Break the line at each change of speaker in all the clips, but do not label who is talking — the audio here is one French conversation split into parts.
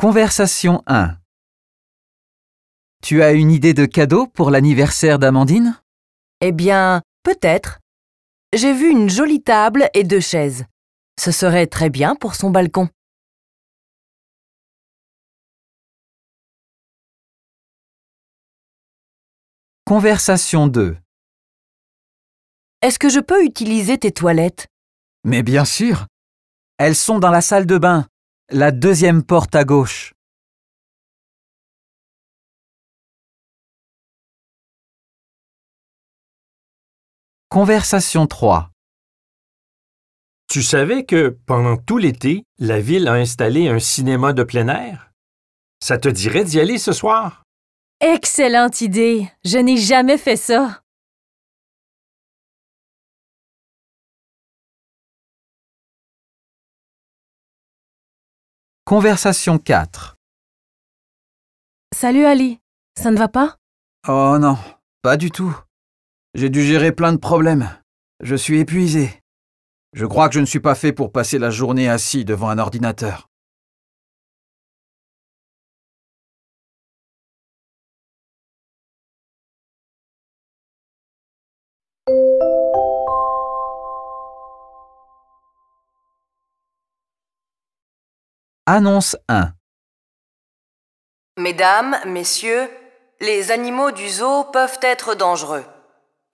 Conversation 1. Tu as une idée de cadeau pour l'anniversaire d'Amandine?
Eh bien, peut-être. J'ai vu une jolie table et 2 chaises. Ce serait très bien pour son balcon.
Conversation 2.
Est-ce que je peux utiliser tes toilettes?
Mais bien sûr. Elles sont dans la salle de bain, la deuxième porte à gauche. Conversation 3.
Tu savais que, pendant tout l'été, la ville a installé un cinéma de plein air? Ça te dirait d'y aller ce soir?
Excellente idée! Je n'ai jamais fait ça.
Conversation 4.
Salut Ali, ça ne va pas?
Oh non, pas du tout. J'ai dû gérer plein de problèmes. Je suis épuisé. Je crois que je ne suis pas fait pour passer la journée assis devant un ordinateur. Annonce 1.
Mesdames, messieurs, les animaux du zoo peuvent être dangereux.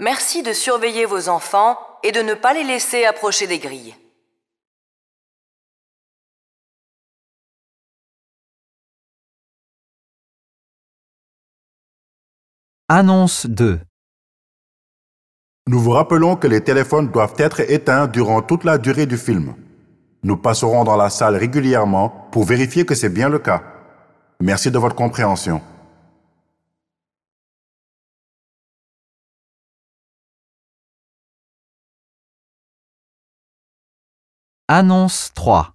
Merci de surveiller vos enfants et de ne pas les laisser approcher des grilles.
Annonce 2.
Nous vous rappelons que les téléphones doivent être éteints durant toute la durée du film. Nous passerons dans la salle régulièrement pour vérifier que c'est bien le cas. Merci de votre compréhension.
Annonce 3.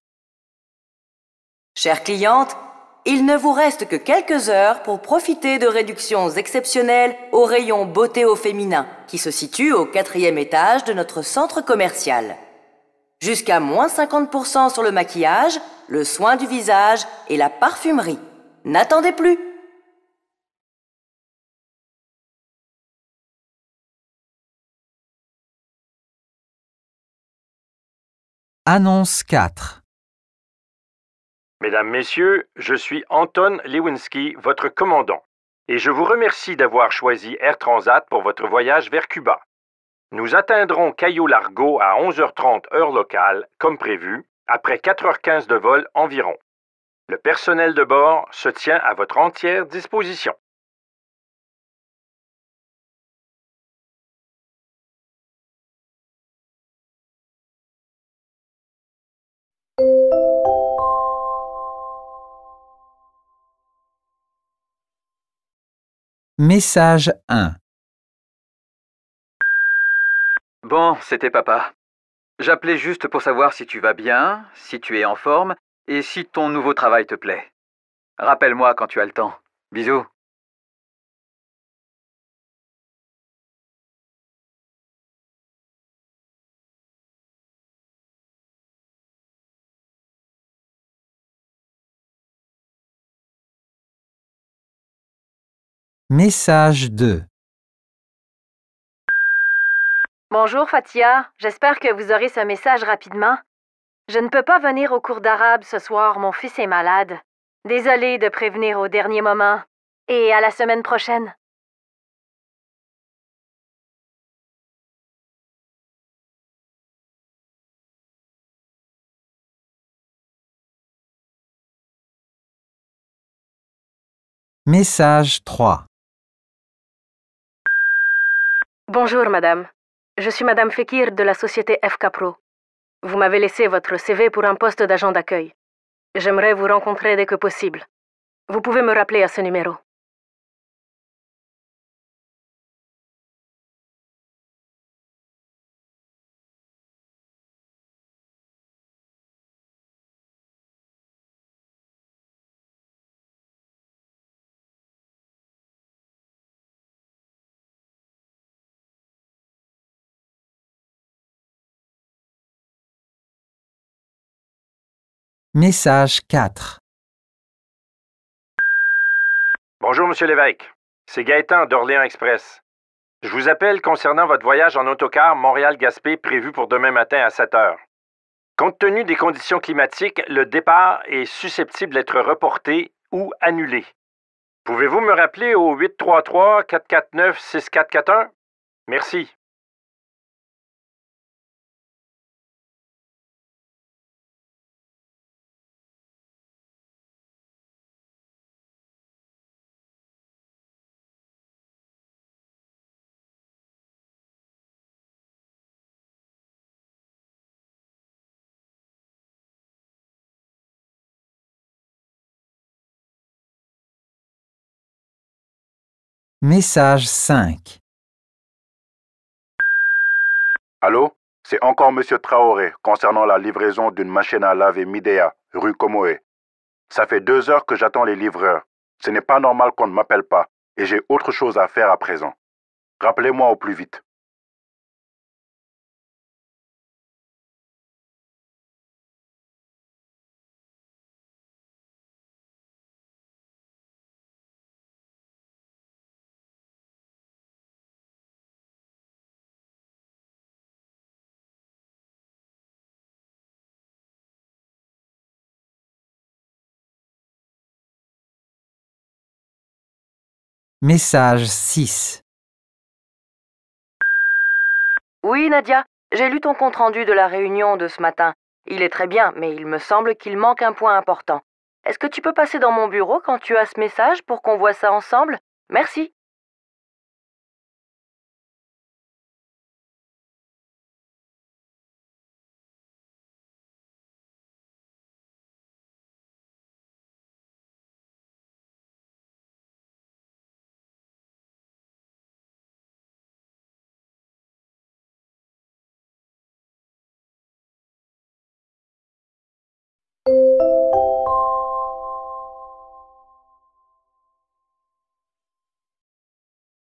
Chères clientes, il ne vous reste que quelques heures pour profiter de réductions exceptionnelles au rayon beauté au féminin, qui se situe au 4e étage de notre centre commercial. Jusqu'à moins 50% sur le maquillage, le soin du visage et la parfumerie. N'attendez plus!
Annonce 4.
Mesdames, Messieurs, je suis Anton Lewinsky, votre commandant, et je vous remercie d'avoir choisi Air Transat pour votre voyage vers Cuba. Nous atteindrons Cayo Largo à 11h30 heure locale, comme prévu, après 4h15 de vol environ. Le personnel de bord se tient à votre entière disposition.
Message 1.
Bon, c'était papa. J'appelais juste pour savoir si tu vas bien, si tu es en forme et si ton nouveau travail te plaît. Rappelle-moi quand tu as le temps. Bisous.
Message 2.
Bonjour Fatia, j'espère que vous aurez ce message rapidement. Je ne peux pas venir au cours d'arabe ce soir, mon fils est malade. Désolée de prévenir au dernier moment. Et à la semaine prochaine.
Message 3.
Bonjour madame. Je suis madame Fekir de la société FK Pro. Vous m'avez laissé votre CV pour un poste d'agent d'accueil. J'aimerais vous rencontrer dès que possible. Vous pouvez me rappeler à ce numéro.
Message 4.
Bonjour, Monsieur l'évêque. C'est Gaëtan d'Orléans Express. Je vous appelle concernant votre voyage en autocar Montréal-Gaspé prévu pour demain matin à 7 heures. Compte tenu des conditions climatiques, le départ est susceptible d'être reporté ou annulé. Pouvez-vous me rappeler au 833-449-6441? Merci.
Message 5.
Allô? C'est encore Monsieur Traoré concernant la livraison d'une machine à laver Midea, rue Comoé. Ça fait 2 heures que j'attends les livreurs. Ce n'est pas normal qu'on ne m'appelle pas et j'ai autre chose à faire à présent. Rappelez-moi au plus vite.
Message 6.
Oui, Nadia, j'ai lu ton compte-rendu de la réunion de ce matin. Il est très bien, mais il me semble qu'il manque un point important. Est-ce que tu peux passer dans mon bureau quand tu as ce message pour qu'on voit ça ensemble? Merci.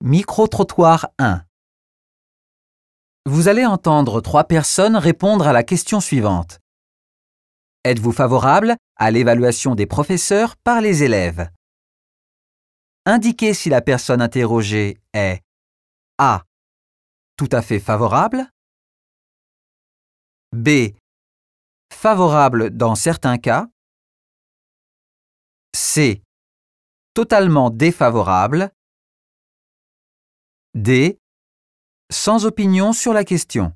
Micro-trottoir 1. Vous allez entendre 3 personnes répondre à la question suivante. Êtes-vous favorable à l'évaluation des professeurs par les élèves? Indiquez si la personne interrogée est A. Tout à fait favorable. B. Favorable dans certains cas. C. Totalement défavorable. D. Sans opinion sur la question.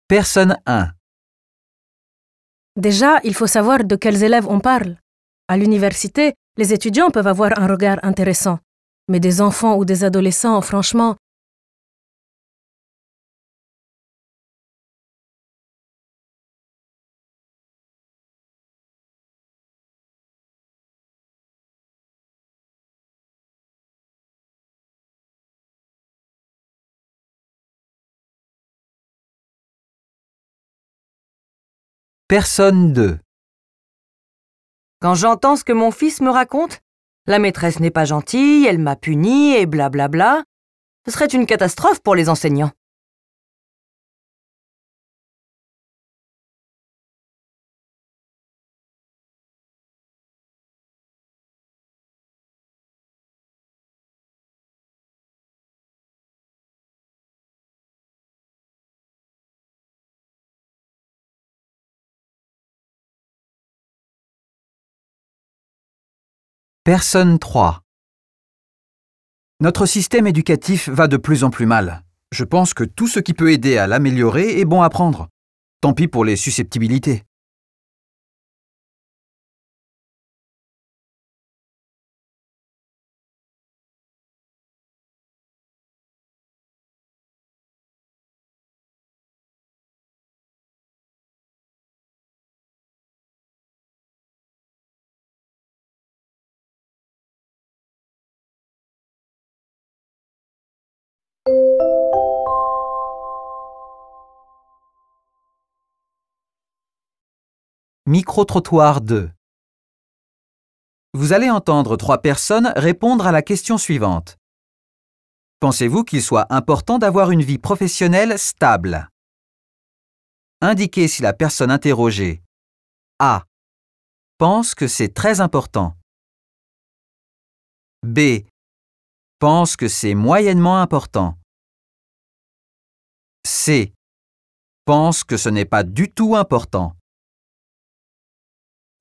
Personne 1.
Déjà, il faut savoir de quels élèves on parle. À l'université, les étudiants peuvent avoir un regard intéressant. Mais des enfants ou des adolescents, franchement,
Personne 2.
Quand j'entends ce que mon fils me raconte, la maîtresse n'est pas gentille, elle m'a puni et blablabla, ce serait une catastrophe pour les enseignants.
Personne 3. Notre système éducatif va de plus en plus mal. Je pense que tout ce qui peut aider à l'améliorer est bon à prendre. Tant pis pour les susceptibilités. Micro-trottoir 2. Vous allez entendre 3 personnes répondre à la question suivante. Pensez-vous qu'il soit important d'avoir une vie professionnelle stable? Indiquez si la personne interrogée A. Pense que c'est très important. B. Pense que c'est moyennement important. C. Pense que ce n'est pas du tout important.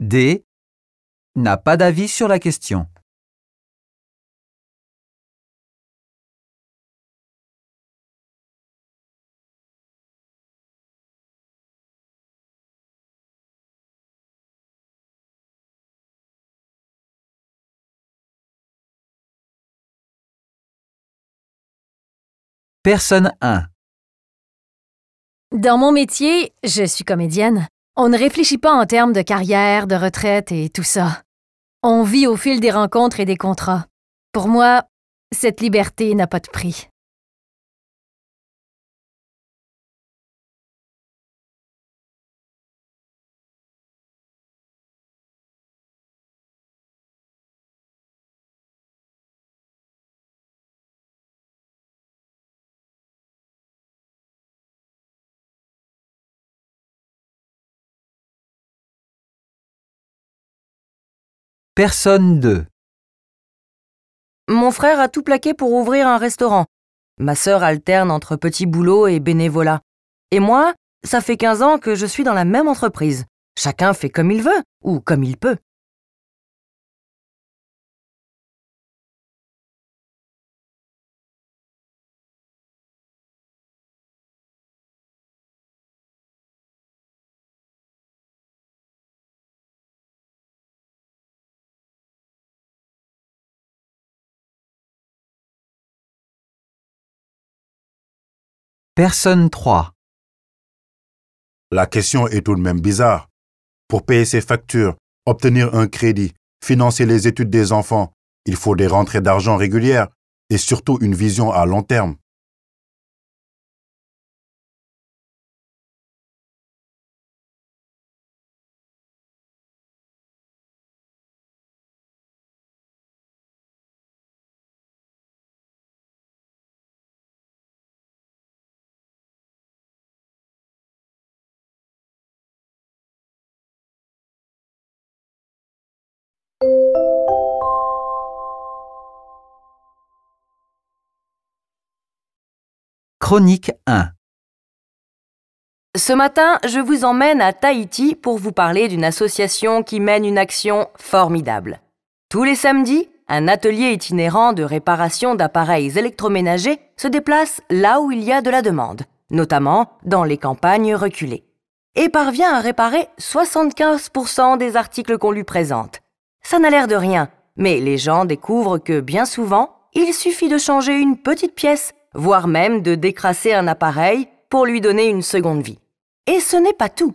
D. N'a pas d'avis sur la question. Personne 1.
Dans mon métier, je suis comédienne. On ne réfléchit pas en termes de carrière, de retraite et tout ça. On vit au fil des rencontres et des contrats. Pour moi, cette liberté n'a pas de prix.
Personne 2.
Mon frère a tout plaqué pour ouvrir un restaurant. Ma sœur alterne entre petit boulot et bénévolat. Et moi, ça fait 15 ans que je suis dans la même entreprise. Chacun fait comme il veut ou comme il peut.
Personne 3.
La question est tout de même bizarre. Pour payer ses factures, obtenir un crédit, financer les études des enfants, il faut des rentrées d'argent régulières et surtout une vision à long terme.
Chronique 1.
Ce matin, je vous emmène à Tahiti pour vous parler d'une association qui mène une action formidable. Tous les samedis, un atelier itinérant de réparation d'appareils électroménagers se déplace là où il y a de la demande, notamment dans les campagnes reculées, et parvient à réparer 75% des articles qu'on lui présente. Ça n'a l'air de rien, mais les gens découvrent que bien souvent, il suffit de changer une petite pièce, voire même de décrasser un appareil pour lui donner une seconde vie. Et ce n'est pas tout.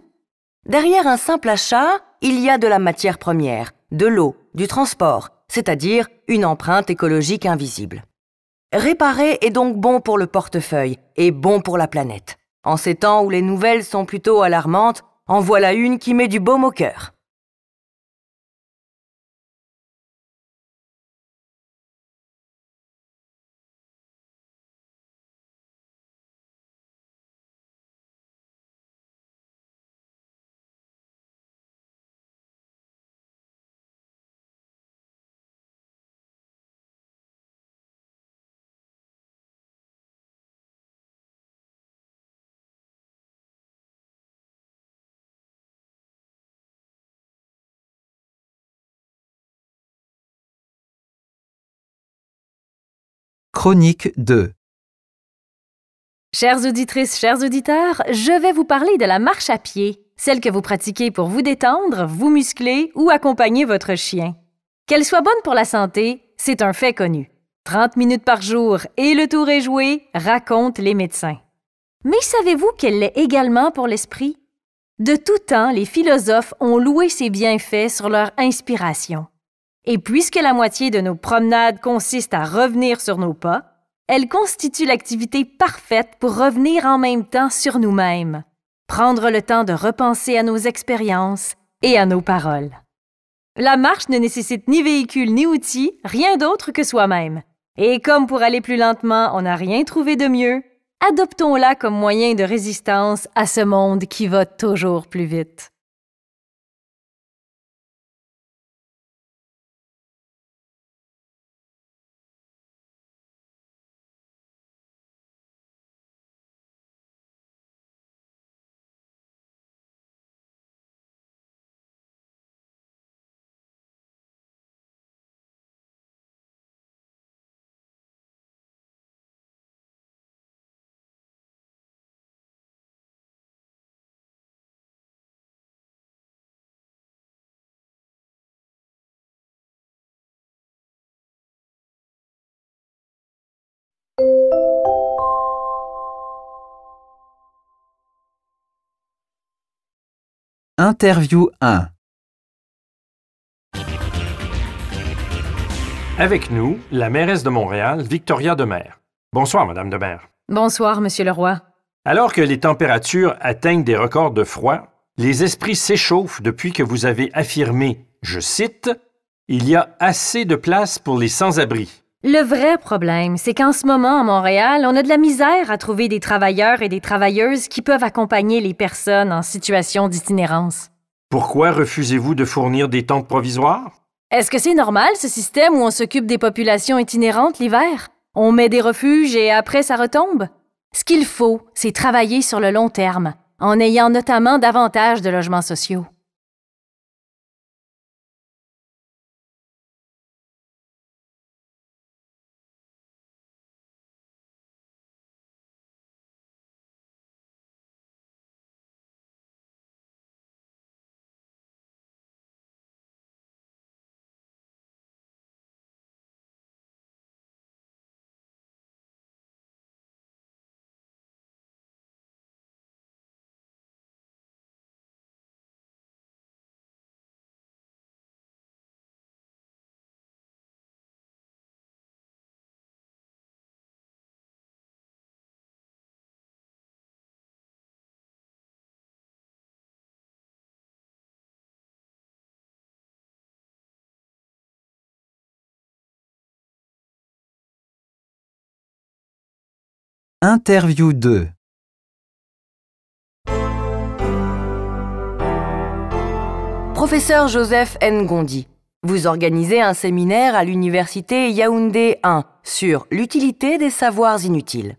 Derrière un simple achat, il y a de la matière première, de l'eau, du transport, c'est-à-dire une empreinte écologique invisible. Réparer est donc bon pour le portefeuille et bon pour la planète. En ces temps où les nouvelles sont plutôt alarmantes, en voilà une qui met du baume au cœur.
Chronique 2.
Chères auditrices, chers auditeurs, je vais vous parler de la marche à pied, celle que vous pratiquez pour vous détendre, vous muscler ou accompagner votre chien. Qu'elle soit bonne pour la santé, c'est un fait connu. 30 minutes par jour et le tour est joué, racontent les médecins. Mais savez-vous qu'elle l'est également pour l'esprit? De tout temps, les philosophes ont loué ses bienfaits sur leur inspiration. Et puisque la moitié de nos promenades consiste à revenir sur nos pas, elle constitue l'activité parfaite pour revenir en même temps sur nous-mêmes, prendre le temps de repenser à nos expériences et à nos paroles. La marche ne nécessite ni véhicule ni outils, rien d'autre que soi-même. Et comme pour aller plus lentement, on n'a rien trouvé de mieux, adoptons-la comme moyen de résistance à ce monde qui va toujours plus vite.
Interview 1.
Avec nous, la mairesse de Montréal, Victoria Demers. Bonsoir, Madame Demers.
Bonsoir, Monsieur Leroy.
Alors que les températures atteignent des records de froid, les esprits s'échauffent depuis que vous avez affirmé, je cite, « Il y a assez de place pour les sans-abri ».
Le vrai problème, c'est qu'en ce moment, à Montréal, on a de la misère à trouver des travailleurs et des travailleuses qui peuvent accompagner les personnes en situation d'itinérance.
Pourquoi refusez-vous de fournir des tentes provisoires?
Est-ce que c'est normal, ce système où on s'occupe des populations itinérantes l'hiver? On met des refuges et après ça retombe? Ce qu'il faut, c'est travailler sur le long terme, en ayant notamment davantage de logements sociaux.
Interview 2.
Professeur Joseph Ngondi, vous organisez un séminaire à l'université Yaoundé 1 sur l'utilité des savoirs inutiles.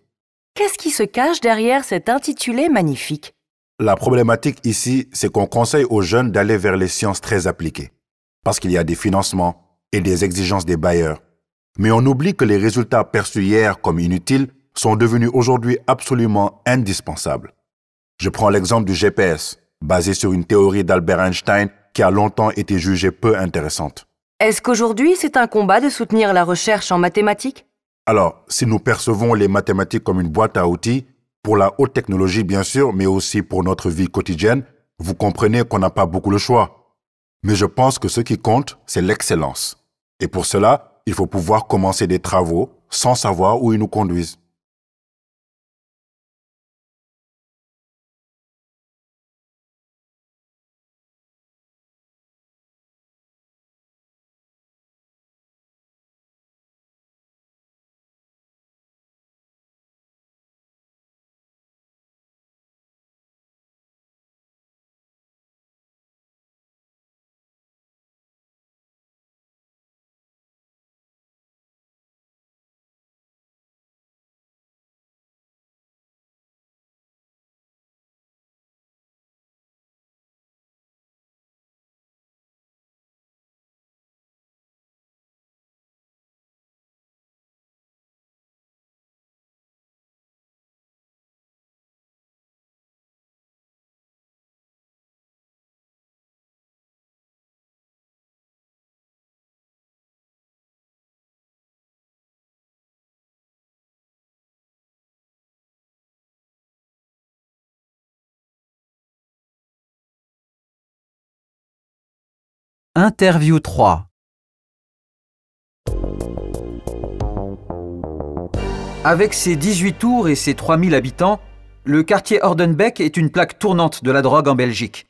Qu'est-ce qui se cache derrière cet intitulé magnifique?
La problématique ici, c'est qu'on conseille aux jeunes d'aller vers les sciences très appliquées, parce qu'il y a des financements et des exigences des bailleurs. Mais on oublie que les résultats perçus hier comme inutiles sont devenus aujourd'hui absolument indispensables. Je prends l'exemple du GPS, basé sur une théorie d'Albert Einstein qui a longtemps été jugée peu intéressante.
Est-ce qu'aujourd'hui, c'est un combat de soutenir la recherche en mathématiques?
Alors, si nous percevons les mathématiques comme une boîte à outils, pour la haute technologie bien sûr, mais aussi pour notre vie quotidienne, vous comprenez qu'on n'a pas beaucoup le choix. Mais je pense que ce qui compte, c'est l'excellence. Et pour cela, il faut pouvoir commencer des travaux sans savoir où ils nous conduisent.
Interview 3. Avec ses 18 tours et ses 3000 habitants, le quartier Ordenbeek est une plaque tournante de la drogue en Belgique.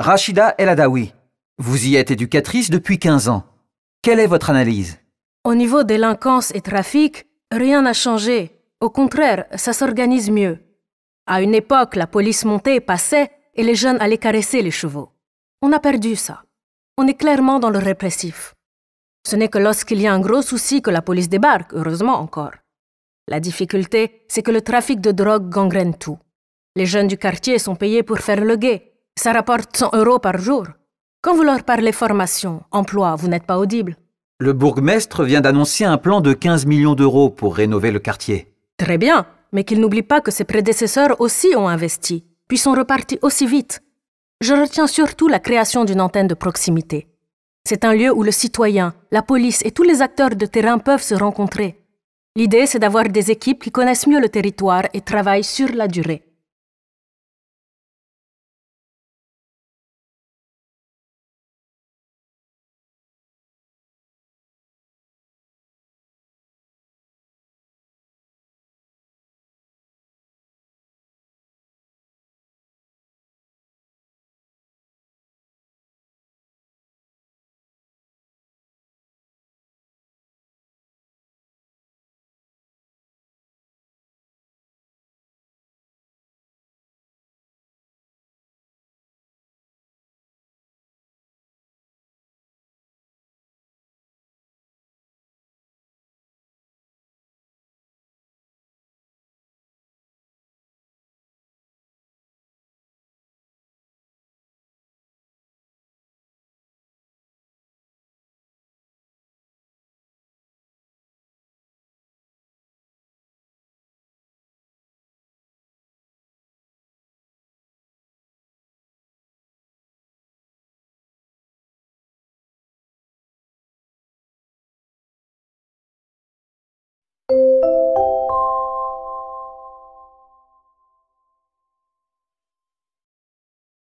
Rachida El Adawi, vous y êtes éducatrice depuis 15 ans. Quelle est votre analyse?
Au niveau délinquance et trafic, rien n'a changé. Au contraire, ça s'organise mieux. À une époque, la police montait, passait et les jeunes allaient caresser les chevaux. On a perdu ça. On est clairement dans le répressif. Ce n'est que lorsqu'il y a un gros souci que la police débarque, heureusement encore. La difficulté, c'est que le trafic de drogue gangrène tout. Les jeunes du quartier sont payés pour faire le guet. Ça rapporte 100 € par jour. Quand vous leur parlez formation, emploi, vous n'êtes pas audible.
Le bourgmestre vient d'annoncer un plan de 15 millions d'euros pour rénover le quartier.
Très bien, mais qu'il n'oublie pas que ses prédécesseurs aussi ont investi, puis sont repartis aussi vite. Je retiens surtout la création d'une antenne de proximité. C'est un lieu où le citoyen, la police et tous les acteurs de terrain peuvent se rencontrer. L'idée, c'est d'avoir des équipes qui connaissent mieux le territoire et travaillent sur la durée.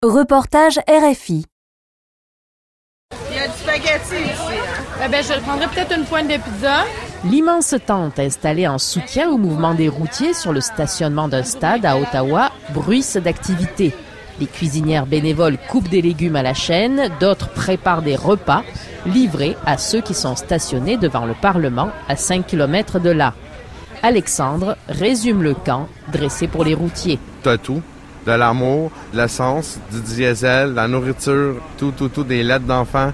Reportage RFI.
Il y a du spaghetti ici. Je prendrais peut-être une pointe de pizza.
L'immense tente installée en soutien au mouvement des routiers sur le stationnement d'un stade à Ottawa bruisse d'activité. Les cuisinières bénévoles coupent des légumes à la chaîne, d'autres préparent des repas livrés à ceux qui sont stationnés devant le Parlement à 5 km de là. Alexandre résume le camp dressé pour les routiers.
T'as tout. De l'amour, de l'essence, du diesel, de la nourriture, tout, des lettres d'enfants.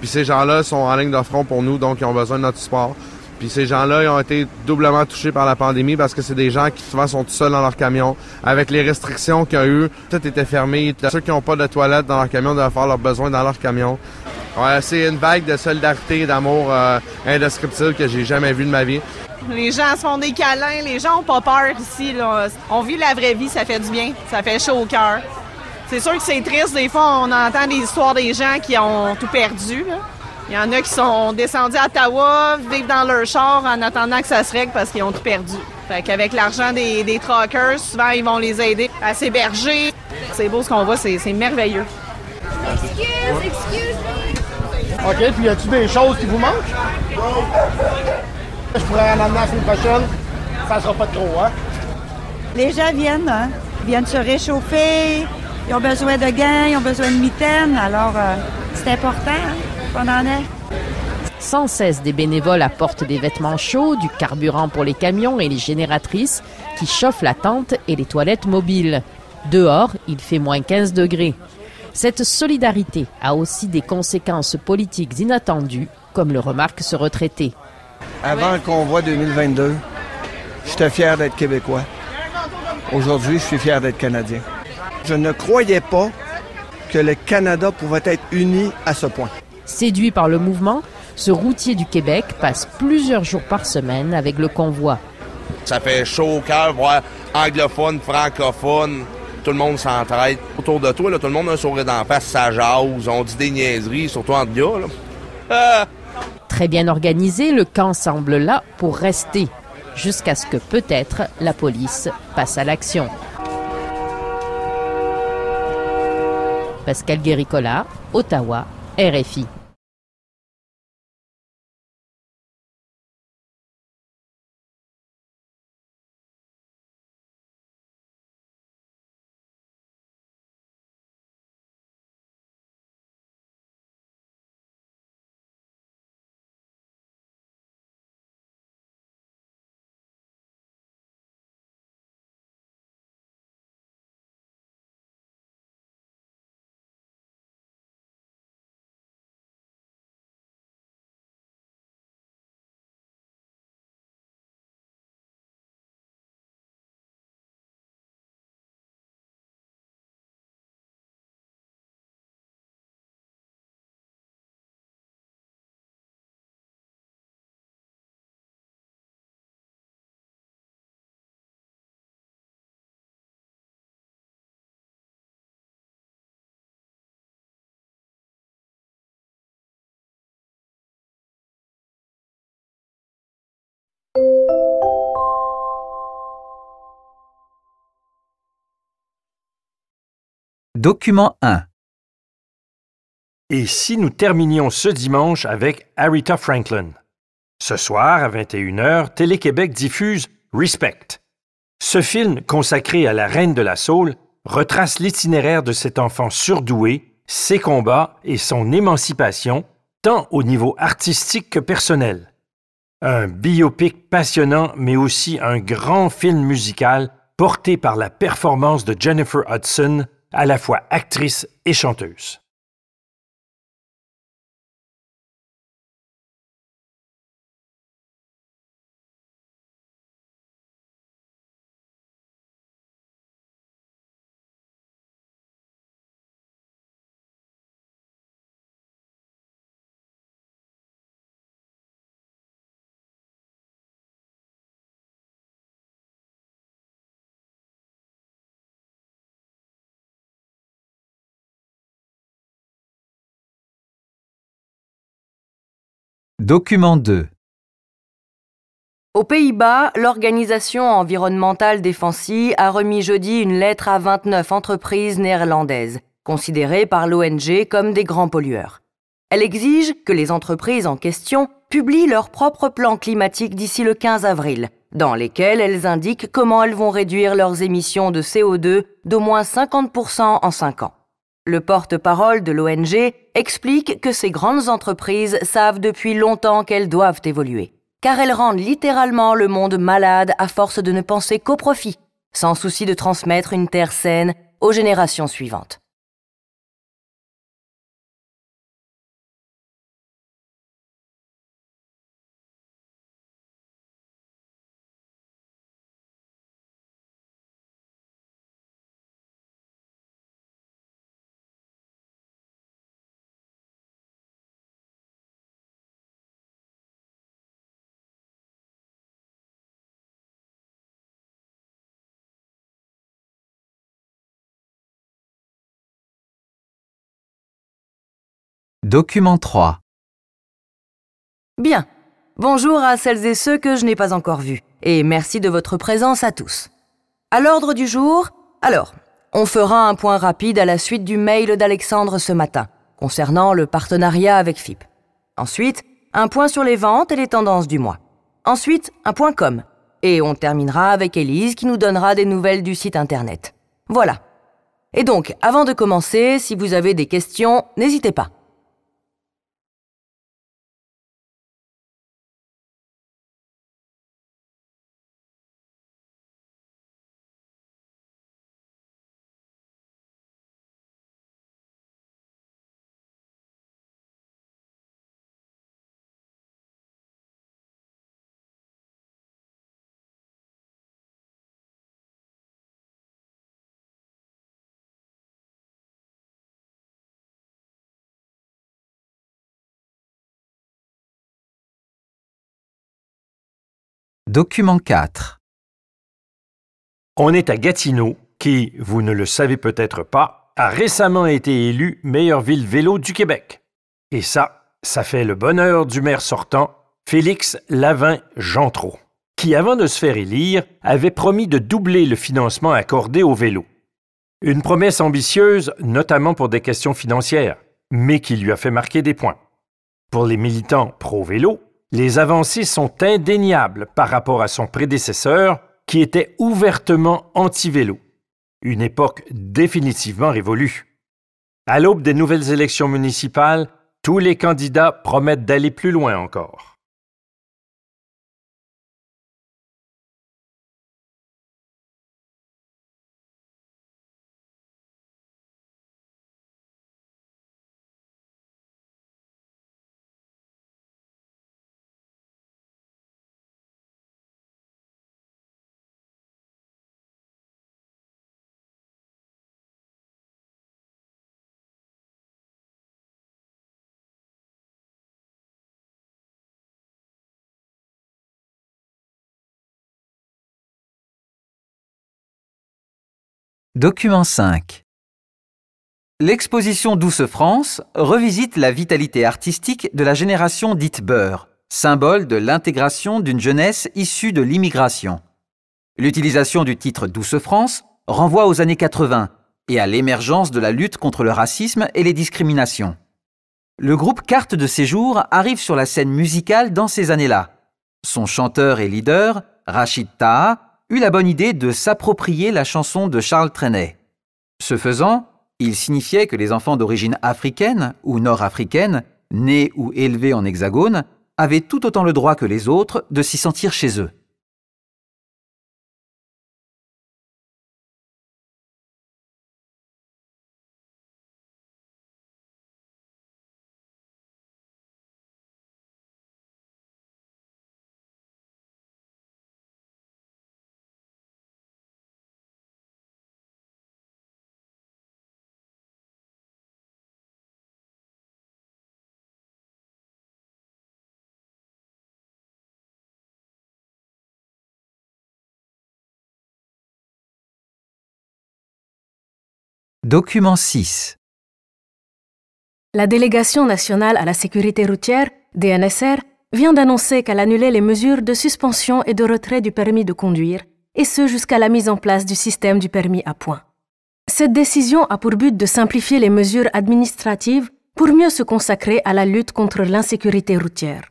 Puis ces gens-là sont en ligne de front pour nous, donc ils ont besoin de notre support. Puis ces gens-là, ils ont été doublement touchés par la pandémie parce que c'est des gens qui souvent sont tout seuls dans leur camion. Avec les restrictions qu'il y a eu, tout était fermé. Ceux qui n'ont pas de toilette dans leur camion doivent faire leurs besoins dans leur camion. Ouais, c'est une vague de solidarité et d'amour indescriptible que j'ai jamais vu de ma vie.
Les gens se font des câlins, les gens n'ont pas peur ici, là. On vit la vraie vie, ça fait du bien, ça fait chaud au cœur. C'est sûr que c'est triste, des fois on entend des histoires des gens qui ont tout perdu, là. Il y en a qui sont descendus à Ottawa, vivent dans leur char en attendant que ça se règle parce qu'ils ont tout perdu. Fait qu'avec l'argent des truckers, souvent ils vont les aider à s'héberger. C'est beau ce qu'on voit, c'est merveilleux.
Excuse. OK, puis y a-tu des choses qui vous manquent? Je pourrais en amener la semaine prochaine. Ça sera pas trop, hein?
Les gens viennent se réchauffer. Ils ont besoin de gants, ils ont besoin de mitaines. Alors, c'est important qu'on en ait.
Sans cesse, des bénévoles apportent des vêtements chauds, du carburant pour les camions et les génératrices qui chauffent la tente et les toilettes mobiles. Dehors, il fait moins 15 degrés. Cette solidarité a aussi des conséquences politiques inattendues, comme le remarque ce retraité.
Avant le convoi 2022, j'étais fier d'être Québécois. Aujourd'hui, je suis fier d'être Canadien. Je ne croyais pas que le Canada pouvait être uni à ce point.
Séduit par le mouvement, ce routier du Québec passe plusieurs jours par semaine avec le convoi.
Ça fait chaud au cœur, voir anglophone, francophone, tout le monde s'entraide. Autour de toi, là, tout le monde a un sourire d'en face, ça jase, on dit des niaiseries, surtout entre gars. Là.
Très bien organisé, le camp semble là pour rester, jusqu'à ce que peut-être la police passe à l'action. Pascal Guéricola, Ottawa, RFI.
Document 1.
Et si nous terminions ce dimanche avec Aretha Franklin? Ce soir, à 21h, Télé-Québec diffuse Respect. Ce film, consacré à la reine de la soul, retrace l'itinéraire de cet enfant surdoué, ses combats et son émancipation, tant au niveau artistique que personnel. Un biopic passionnant, mais aussi un grand film musical porté par la performance de Jennifer Hudson, à la fois actrice et chanteuse.
Document 2.
Aux Pays-Bas, l'Organisation environnementale des Fancy a remis jeudi une lettre à 29 entreprises néerlandaises, considérées par l'ONG comme des grands pollueurs. Elle exige que les entreprises en question publient leur propre plan climatique d'ici le 15 avril, dans lesquels elles indiquent comment elles vont réduire leurs émissions de CO2 d'au moins 50% en 5 ans. Le porte-parole de l'ONG explique que ces grandes entreprises savent depuis longtemps qu'elles doivent évoluer, car elles rendent littéralement le monde malade à force de ne penser qu'au profit, sans souci de transmettre une terre saine aux générations suivantes.
Document 3.
Bien. Bonjour à celles et ceux que je n'ai pas encore vus, et merci de votre présence à tous. À l'ordre du jour, alors, on fera un point rapide à la suite du mail d'Alexandre ce matin, concernant le partenariat avec FIP. Ensuite, un point sur les ventes et les tendances du mois. Ensuite, un point com. Et on terminera avec Élise qui nous donnera des nouvelles du site internet. Voilà. Et donc, avant de commencer, si vous avez des questions, n'hésitez pas.
Document 4.
On est à Gatineau, qui, vous ne le savez peut-être pas, a récemment été élu meilleure ville vélo du Québec. Et ça fait le bonheur du maire sortant, Félix Lavin-Jeantreau, qui, avant de se faire élire, avait promis de doubler le financement accordé au vélo. Une promesse ambitieuse, notamment pour des questions financières, mais qui lui a fait marquer des points. Pour les militants pro-vélo, les avancées sont indéniables par rapport à son prédécesseur, qui était ouvertement anti-vélo. Une époque définitivement révolue. À l'aube des nouvelles élections municipales, tous les candidats promettent d'aller plus loin encore.
Document 5. L'exposition Douce France revisite la vitalité artistique de la génération dite beurre, symbole de l'intégration d'une jeunesse issue de l'immigration. L'utilisation du titre Douce France renvoie aux années 80 et à l'émergence de la lutte contre le racisme et les discriminations. Le groupe Carte de séjour arrive sur la scène musicale dans ces années-là. Son chanteur et leader, Rachid Taha, eut la bonne idée de s'approprier la chanson de Charles Trenet. Ce faisant, il signifiait que les enfants d'origine africaine ou nord-africaine, nés ou élevés en hexagone, avaient tout autant le droit que les autres de s'y sentir chez eux. Document 6.
La Délégation nationale à la sécurité routière, DNSR, vient d'annoncer qu'elle annulait les mesures de suspension et de retrait du permis de conduire, et ce jusqu'à la mise en place du système du permis à points. Cette décision a pour but de simplifier les mesures administratives pour mieux se consacrer à la lutte contre l'insécurité routière.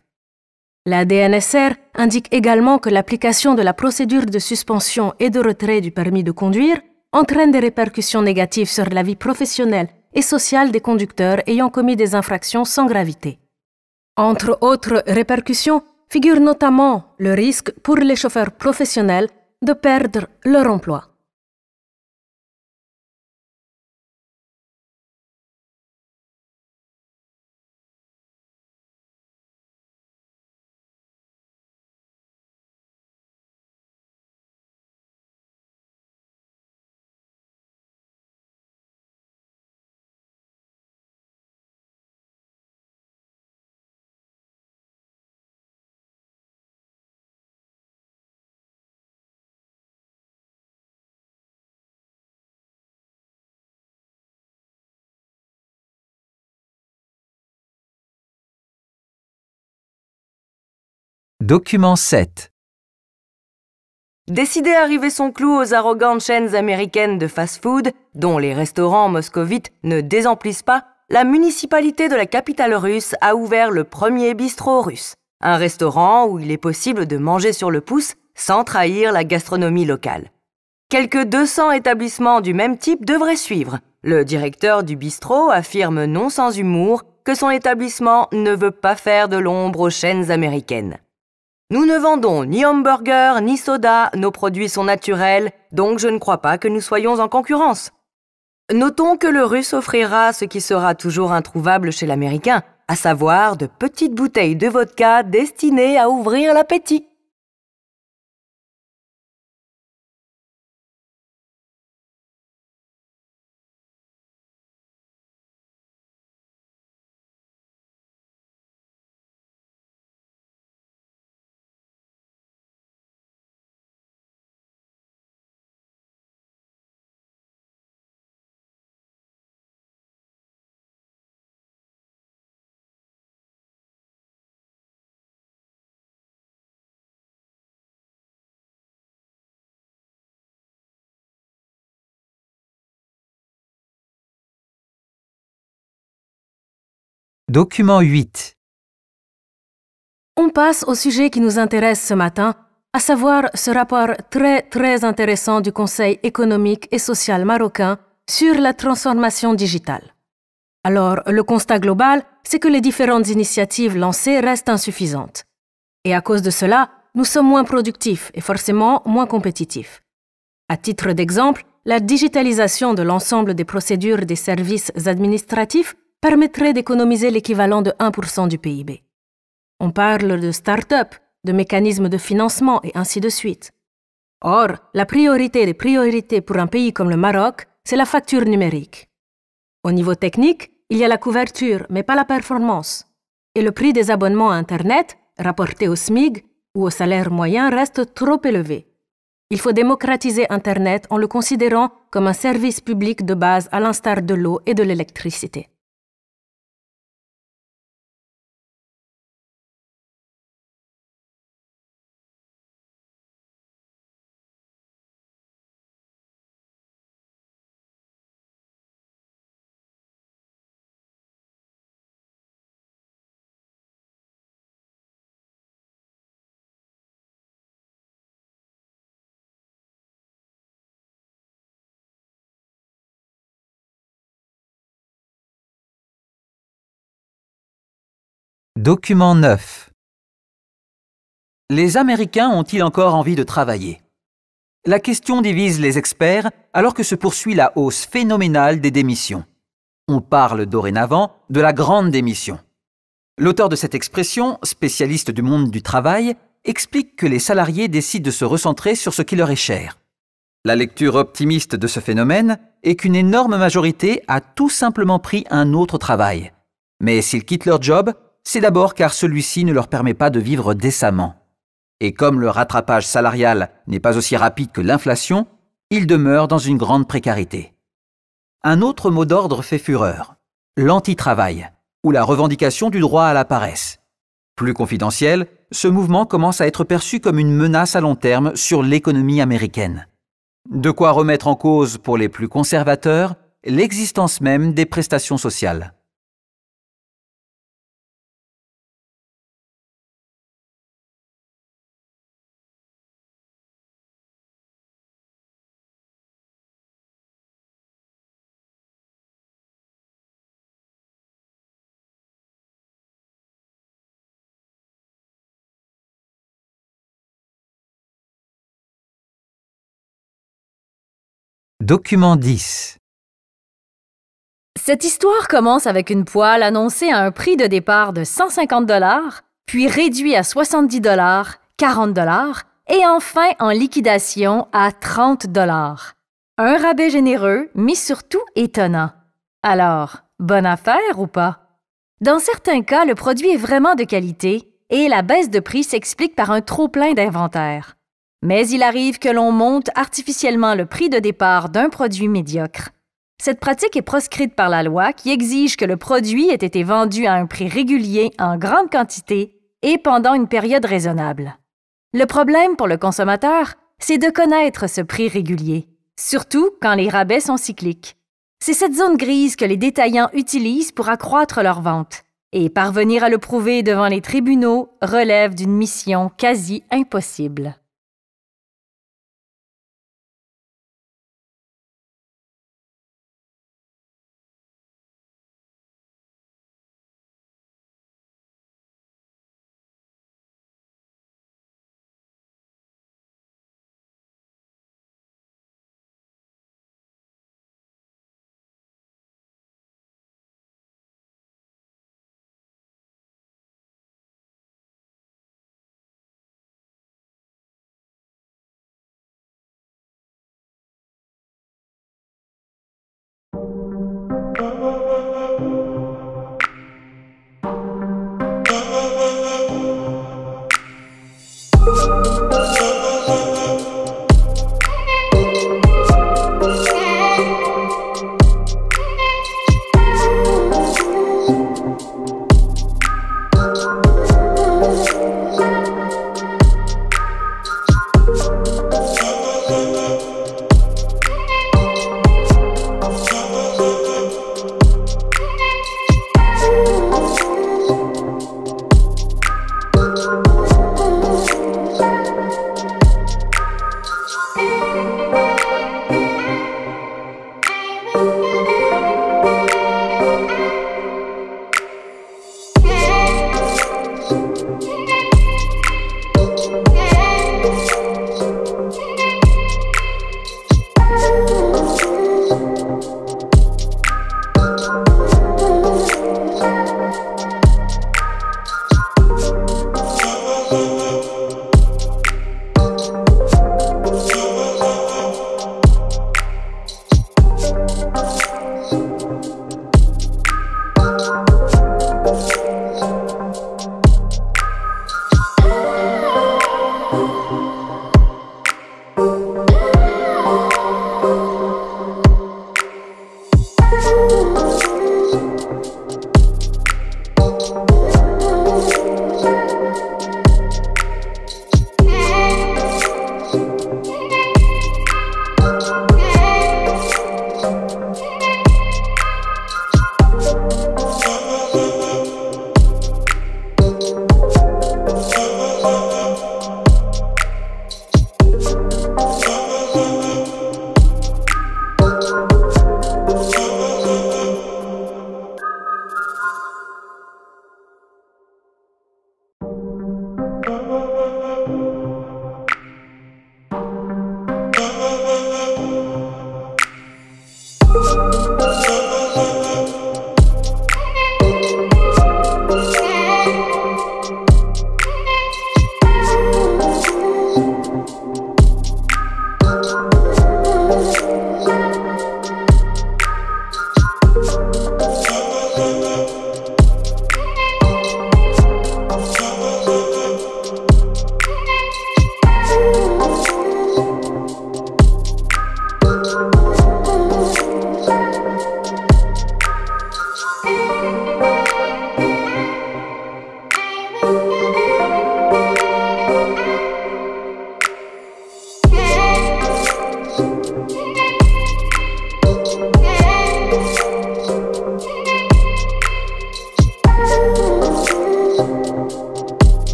La DNSR indique également que l'application de la procédure de suspension et de retrait du permis de conduire entraîne des répercussions négatives sur la vie professionnelle et sociale des conducteurs ayant commis des infractions sans gravité. Entre autres répercussions figure notamment le risque pour les chauffeurs professionnels de perdre leur emploi.
Document 7.
Décidé à river son clou aux arrogantes chaînes américaines de fast-food, dont les restaurants moscovites ne désemplissent pas, la municipalité de la capitale russe a ouvert le premier bistrot russe, un restaurant où il est possible de manger sur le pouce sans trahir la gastronomie locale. Quelques 200 établissements du même type devraient suivre. Le directeur du bistrot affirme non sans humour que son établissement ne veut pas faire de l'ombre aux chaînes américaines. Nous ne vendons ni hamburgers ni soda, nos produits sont naturels, donc je ne crois pas que nous soyons en concurrence. Notons que le russe offrira ce qui sera toujours introuvable chez l'américain, à savoir de petites bouteilles de vodka destinées à ouvrir l'appétit.
Document 8.
On passe au sujet qui nous intéresse ce matin, à savoir ce rapport très intéressant du Conseil économique et social marocain sur la transformation digitale. Alors, le constat global, c'est que les différentes initiatives lancées restent insuffisantes. Et à cause de cela, nous sommes moins productifs et forcément moins compétitifs. À titre d'exemple, la digitalisation de l'ensemble des procédures des services administratifs permettrait d'économiser l'équivalent de 1% du PIB. On parle de start-up, de mécanismes de financement et ainsi de suite. Or, la priorité des priorités pour un pays comme le Maroc, c'est la facture numérique. Au niveau technique, il y a la couverture, mais pas la performance. Et le prix des abonnements à Internet, rapporté au SMIC ou au salaire moyen, reste trop élevé. Il faut démocratiser Internet en le considérant comme un service public de base à l'instar de l'eau et de l'électricité.
Document 9. Les Américains ont-ils encore envie de travailler? La question divise les experts alors que se poursuit la hausse phénoménale des démissions. On parle dorénavant de la grande démission. L'auteur de cette expression, spécialiste du monde du travail, explique que les salariés décident de se recentrer sur ce qui leur est cher. La lecture optimiste de ce phénomène est qu'une énorme majorité a tout simplement pris un autre travail. Mais s'ils quittent leur job, c'est d'abord car celui-ci ne leur permet pas de vivre décemment. Et comme le rattrapage salarial n'est pas aussi rapide que l'inflation, ils demeurent dans une grande précarité. Un autre mot d'ordre fait fureur, l'anti-travail, ou la revendication du droit à la paresse. Plus confidentiel, ce mouvement commence à être perçu comme une menace à long terme sur l'économie américaine. De quoi remettre en cause pour les plus conservateurs l'existence même des prestations sociales. Document 10.
Cette histoire commence avec une poêle annoncée à un prix de départ de 150 $, puis réduit à 70 $, 40 $ et enfin en liquidation à 30 $. Un rabais généreux, mais surtout étonnant. Alors, bonne affaire ou pas? Dans certains cas, le produit est vraiment de qualité et la baisse de prix s'explique par un trop-plein d'inventaire. Mais il arrive que l'on monte artificiellement le prix de départ d'un produit médiocre. Cette pratique est proscrite par la loi qui exige que le produit ait été vendu à un prix régulier en grande quantité et pendant une période raisonnable. Le problème pour le consommateur, c'est de connaître ce prix régulier, surtout quand les rabais sont cycliques. C'est cette zone grise que les détaillants utilisent pour accroître leurs ventes, et parvenir à le prouver devant les tribunaux relève d'une mission quasi impossible.